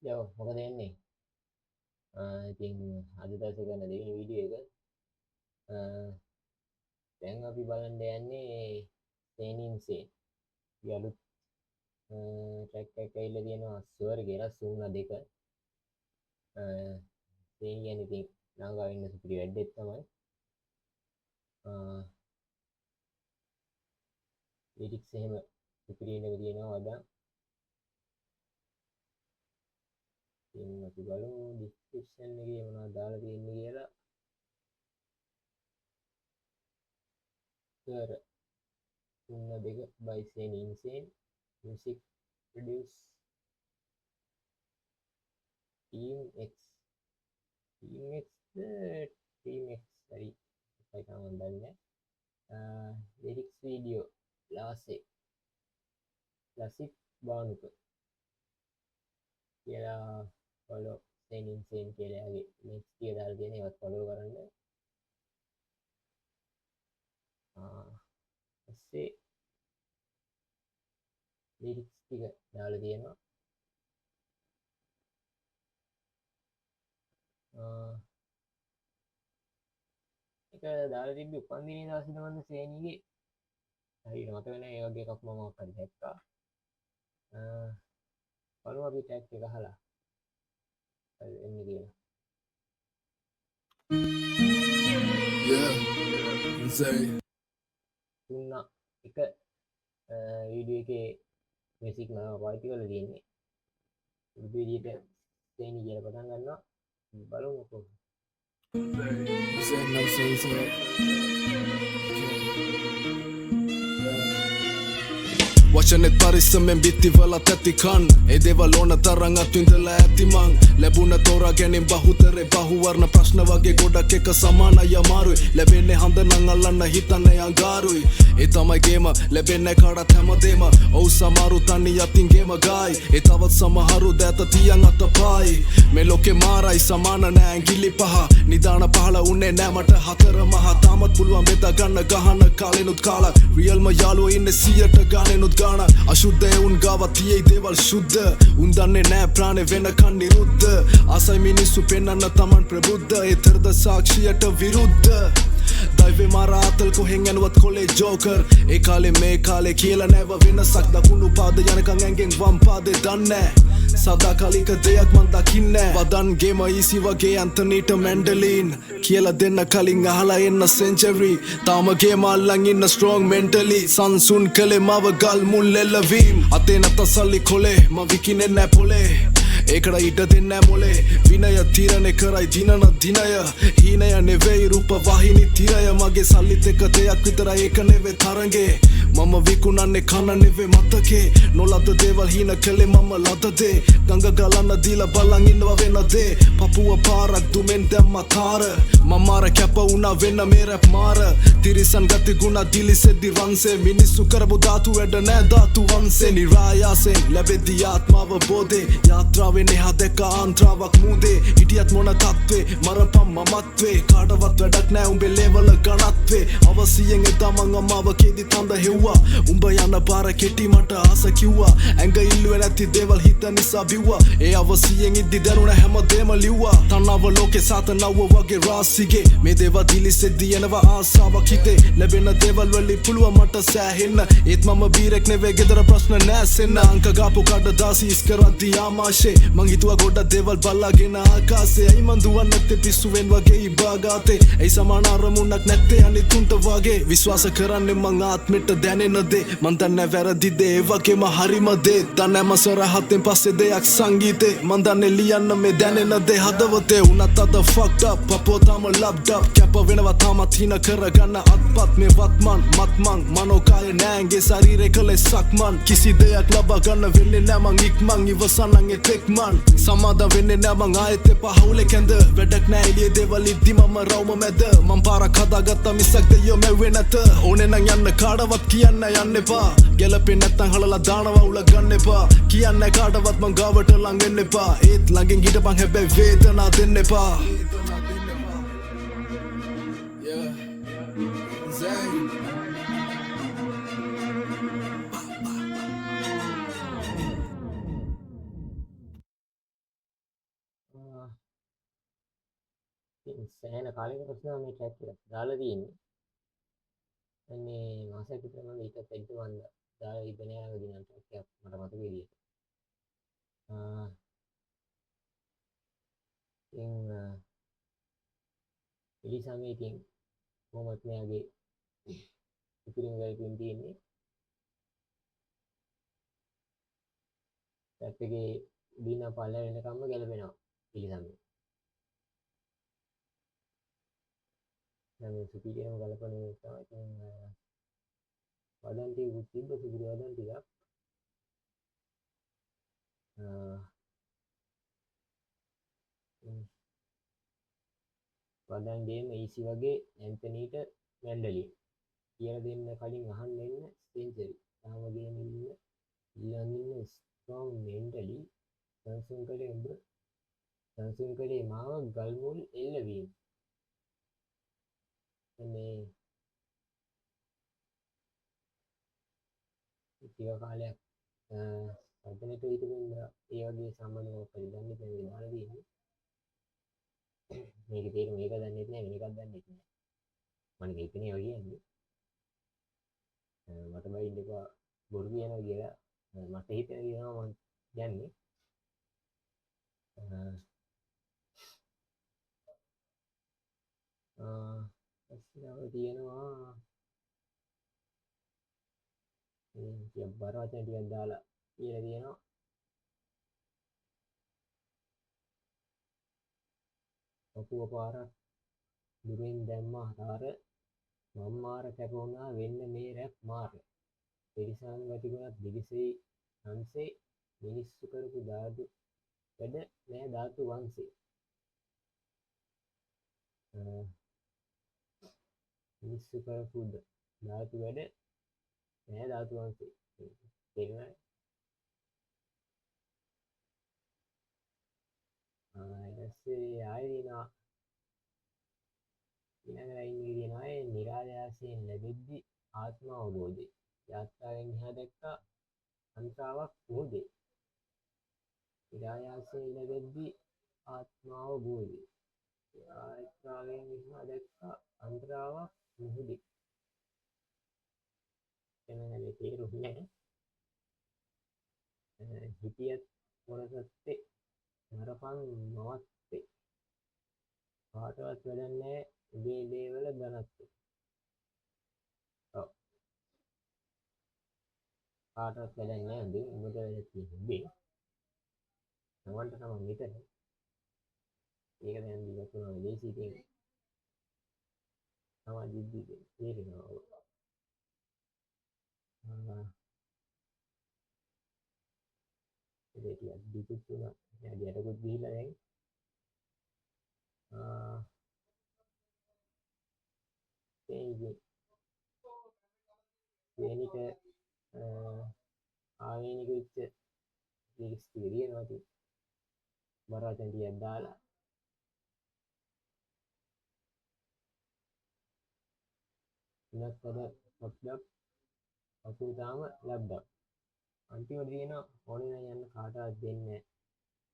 යෝ මොකද වෙන්නේ? ඉතින් අද දවසේ ගන්න දෙවෙනි වීඩියෝ එක. දැන් අපි බලන්න යන්නේ සේනින්සේ. යලුත් ට්‍රැක් එකක් ඇවිල්ලා තියෙනවා ස්වර් කියලා සුන්නා දෙක. සේන් කියන්නේ ඉතින් ලංකාවේ ඉන්න සුපිරි වැඩෙක් තමයි. ලිරික්ස් එහෙම සුපිරි වෙනක තියෙනවා වදා. ඉතින් අපි බලමු ඩිස්ක්‍රිප්ෂන් එකේ මොනවද දාලා තියෙන්නේ කියලා. ස්වර් සුන්නා දෙක by සේනින්සේ. Music produce Team X. Team X sorry I can't done lyrics video Lasik Banuka කියලා follow සේනින්සේ කියලා යාගේ links ටික දාලා තියෙනවා ඒවත් follow කරන්න. ඊස්සේ lyrics ටික දාලා තියෙනවා. ඒක දාලා තිබ්බේ උපන්දිනේ දවසේ තමයි සේනිගේ. හරියට මතක නැහැ ඒ වගේ එකක් මම මොකක් හරි දැක්කා. බලමු අපි ටැග් එක අහලා. හරි එන්නේ කියලා. තුන්නා එක වීඩියෝ එකේ මියුසික් නම පාවිච්චි කරලා තියෙන්නේ. විදියට සේනි කියලා පටන් ගන්නවා. බලමු කොහොමද. වචනෙත් පරිස්සමෙන් බිත්තිවලත් ඇති කන් ඒ දේවල් ඕන තරම් අත්විඳලා ඇති මං ලැබුණ තෝරා ගැනීම බහුතරේ බහුවර්ණ ප්‍රශ්න වගේ ගොඩක් එක සමානයි අමාරුයි ලැබෙන්නේ හඳ නම් අල්ලන්න හිතන්නේ අඟාරුයි ඒ තමයි ගේම ලැබෙන්නේ කාටත් හැමදේම ඔව් සමහරු තනි යතින් ගේම ගායි ඒ තවත් සමහරු දැත තියන් අතපයි මේ ලෝකේ මාරයි සමාන නෑ ඇඟිලි පහ නිදාන පහළ උන්නේ නෑ මට හතර මහ තාමත් පුළුවන් බෙදා ගන්න ගහන කාලෙනුත් කාලා රියල්ම යාළුවෝ ඉන්නේ 100ට ගානෙනුත් අශුද්ධය උන් ගාව තියේ දේවල් ශුද්ධ උන් දන්නේ නෑ ප්‍රාණය වෙනකන් නිරුද්ධ ආසයි මිනිස්සු පෙන්නන්න තමන් ප්‍රබුද්ධ ඒතරද සාක්ෂියට විරුද්ධ දෛවේ මාරා අතල් කොහෙන් යනවත් කොලේ ජෝකර් ඒ කාලේ මේ කාලේ කියලා නැව වෙනසක් දකුණු පාද යනකන් ඇඟෙන් වම් පාදේ දන්නේ සදාකාලික දෙයක් මන් දකින්නේ වදන් ගේම ඊසි වගේ ඇන්තනීට මැන්ඩලින් කියලා දෙන්න කලින් අහලා එන්න සෙන්චරි තාම ගේම අල්ලන් ඉන්න ස්ට්‍රෝං මෙන්ටලි සංසුන් කලේ මව ගල් මුල් එල්ලවීම් අතේ නැත සල්ලි කොලේ ම විකිනේ නෑ පොලේ ඒකට ඉඩ දෙන්නේ මොලේ විනය තීරණය කරයි දිනන දිනය හීනය නෙවෙයි රූප වාහිනී තිරය මගේ සල්ලිත් එක දෙයක් විතරයි ඒක නෙවෙයි තරංගේ මම විකුණන්නේ කන නෙවෙයි මතකේ නොලද දේවල් හීන කලේ මම ලද දේ ගඟ ගලන්න දීලා බලන් ඉන්නවා වෙන දේ පපුව පාරක් දුමෙන් දැම්ම තාර මම අර කැප වුණා වෙන මේ රැප් මාර තිරිසන් ගති ගුණ දිලිසෙද්දි රන්සේ මිනිස්සු කරපු ධාතු වැඩ නෑ ධාතු වංශේ නිරායාසෙන් ලැබෙද්දි ආත්මාව බෝධේ යාත්‍රාවෙන් එහා දැක ආන්ත්‍රාවක් මූදේ හිටියත් මොන තත්ත්වේ මරපම් මමත්වේ කාටවත් වැඩක් නෑ උඹේ ලේවල ගණත්වේ අවසියෙන් එදා මං අමාව කේදි තඳ හෙව්වා උඹ යන පාර කෙටි මට ආස කිව්වා ඇඟ ඉල්ලුවේ නැති දේවල් හිත නිසා බිව්වා ඒ අවසියෙන් ඉද්දි දරුණ හැමදේම ලිව්වා තනව ලෝකේ සාතනව වගේ රාසිගේ මේ දේවල් දිලිසෙද්දි එනවා ආසාවක් හිතේ ලැබෙන දේවල් වලින් පුළුවන් මට සෑහෙන්න ඒත් මම බීරෙක් නෙවෙයි ගෙදර ප්‍රශ්න නෑසෙන්න අංක ගාපු කඩදාසි ඉස් කරද්දි ආමාශේ මං හිතුවා ගොඩක් දේවල් බලාගෙන ආකාසේ ඇයි මං දුවන්නේ නැත්තේ පිස්සුවෙන් වගේ ඉබාගාතේ ඇයි සමාන අරමුණක් නැත්තේ අනිතුන්ට වගේ විශ්වාස කරන්නේ මං ආත්මෙට දැනෙන දේ මං දන්නේ වැරදි දේ ඒ වගේම හරිම දේ දන්නේ මම සරහතෙන් පස්සේ දෙයක් සංගීතේ මං දන්නේ ලියන්න මේ දැනෙන දේ හදවතේ උනත් අද fucked up පපෝ තාම loved up කැප වෙනවා තාමත් හින කරගන්න අත්පත් මේ වත්මන් මත්මන් මනෝකාය නෑන්ගේ ශරීරේ කලේ සක්මන් කිසි දෙයක් ලබා ගන්න වෙන්නේ නෑ මං ඉක්මන් ඉවසන්නන් එතෙක්මන් සමාදම් වෙන්නේ නෑ මං ආයෙත් එපා හවුලේ කැඳ වැඩක් නෑ එළියේ දේවල් ඉද්දි මම රවුම මැද මං පාරක් හදාගත්තා මිසක් දෙයියෝ මැව්වේ නැත ඕනේ නම් යන්න කාටවත් කියන්න යන්න එපා ගැලපෙන්නේ නැත්තම් හලලා දානවා උල ගන්න එපා කියන්නේ කාටවත් මං ගාවට ලඟ වෙන්න එපා ඒත් ළඟින් හිටපන් හැබැයි වේදනා දෙන්න එපා ඉතින් සෑහෙන කාලයකට පස්සේ තමයි මේ ට්‍රැක් එක දාලා තියෙන්නේ. අන්නේ මාසයක් විතර මම ඊටත් වැඩි මම දාලා ඉගෙන යන දින ට්‍රැක් එකක් මට මතක විදියට. ඉතින් එලිසාමේ ඉතින් කොහොමත් මෙයාගේ ඉතිරිම වැල්පින් තියෙන්නේ. ට්‍රැක් එකේ දින පල්ල වෙනකම්ම ගැලපෙනවා එලිසාමේ. මේ සුපිරියම ගලපන එක තමයි ඉතින් වදන් ටික තිබ්බ සුපිරි වදන් ටිකක් වදන් ගේම ඊසි වගේ ඇන්තනීට මැන්ඩලින් කියලා දෙන්න කලින් අහන්න එන්න සෙන්චරි තාම ගේම ඉන්න ස්ට්‍රෝං මෙන්ටලි සංසුන් කළේ මාව ගල්මුල් එල්ලවීම මේ ටික කාලයක් සම්පූර්ණට හිටපින්න ඒ වගේ සම්බන්ධව පරිදන්නේ දැන් දාලා තියෙන්නේ. මේක තේරුම මේක දන්නේ නැහැ වෙන එකක් දන්නේ නැහැ. මම ඒකනේ ඔය කියන්නේ. මට බයින්න එපා බොරු කියනවා කියලා මට හිතෙන කියනවා මම යන්නේ. අස්සාව තියෙනවා මේ බර වචන ටිකක් දාලා කියලා තියෙනවා. ඔපුව පාරක් දුරින් දැම්මා හතර මම්මාර කැපුණා වෙන්න මේ රැප් මාර පිරිසන් ගතිගුණත් දිවිසෙයි සංසේ මිනිස්සු කරපු දාදු වැඩ නෑ ධාතු වංශේ මිනිස්සු කරපු ධාතු වැඩ නෑ ධාතු වංශේ තේරුණාද? ඊටසේ ආයෙ දිනා ඊළඟ ලයින් එකේ දිනා නිරායාසයෙන් ලැබෙද්දි ආත්ම අවබෝධය යාත්‍රාවෙන් එහා දැක්කා අන්තරාවක් මුහුදේ නිරායාසයෙන් ලැබෙද්දි ආත්ම අවබෝධය යාත්‍රාවෙන් එහා දැක්කා අන්තරාවක් මුහුදේ එන්නේ තේරුම් නැහැ. හිතියත් මොනසත්තේ නරපන් මවත්තේ කාටවත් වැඩක් නැහැ උදේ දේවල ගණත්තේ. ඔව් කාටවත් වැඩක් නැහැ උදේ උඹට වැඩක් තියෙන්නේ උදේ නවන්ට තමයි මෙතන. ඒක දැන් දිගට තුනම දේශී තියෙන්නේ තමයි දිද්දි තේරෙනවා. ඒක ටිකක් දිගට තුන යටකුත් ගිහිල්ලා දැන් වෙනික ආවේනික වෙච්ච ලිරික්ස් ටික තියෙනවා ඉතින් බරවචන ටිකක් දාලා ඉනත් පද පොඩ්ඩක් අපු තාම ලැබ්බා අන්තිමට තියෙන ඕනේ නම් යන්න කාටවත් දෙන්නේ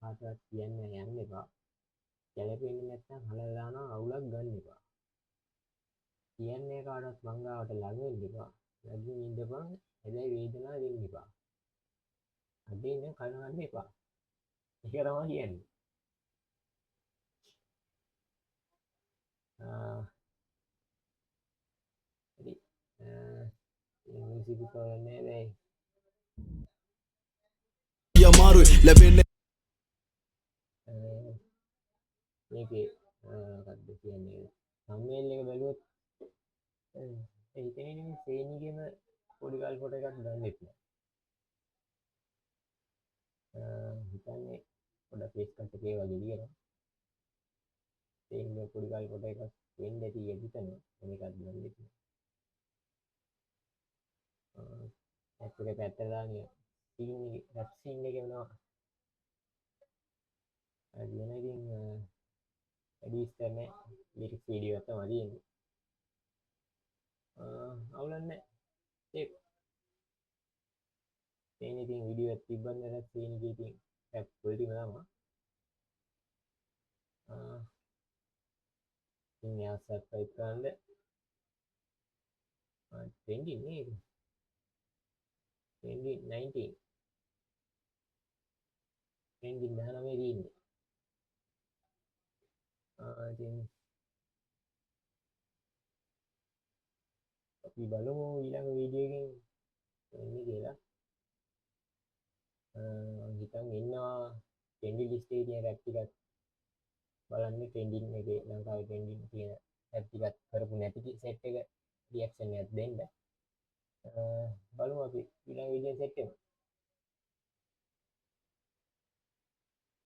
කාටවත් කියන්න යන්න එපා. ගැලපෙන්නේ නැත්නම් හලලා දානවා අවුලක් ගන්න එපා. කියන්නේ කාටවත් මංගාවට ළඟ වෙන්න එපා. ලගින් ඉඳපන් හැබැයි වේදනාව දෙන්න එපා. අදින්න කනවන්න එපා. ඒක තමයි කියන්නේ. හරි. මියුසික් කරන්නේ බෑ. යමාරු ලැබෙන්නේ මේකේ මොකක්ද කියන්නේ සම්මේල් එක බැලුවොත් හිතෙන්නේ සේනිගෙම පොඩි ගල් ෆොටෝ එකක් ගන්නෙත් නෑ. හිතන්නේ පොඩක් ෆේස් කට් එකේ වගේ දියනවා. සේනිගේ පොඩි ගල් ෆොටෝ එකක් වෙන්න ඇති හිතනවා. මේකත් ගන්නෙත් නෑ. ඇත්තට පැත්තට දාන්නේ සීන් එක රැප් සීන් එකේ වෙනවා. අදින ඉතින් එඩිට් කරන ලිරික්ස් වීඩියෝ එක තමයි තියෙන්නේ. අවුලන්නේ ඒක තේන ඉතින් වීඩියෝ එකක් තිබ්බම නේද තේන එකේ ඉතින් රැප් ක්වොලිටි තමයි. ඉතින් එයා සබ්ස්ක්‍රයිබ් කරන්න trending නේද trending 19 trending 19 තියෙන්නේ ඉතින් අපි බලමු ඊළඟ වීඩියෝ එකෙන් වෙන්නේ කියලා මම හිතන් ඉන්නවා trending list එකේ තියෙන රැප් ටිකක් බලන්න trending එකේ ලංකාවේ trending තියෙන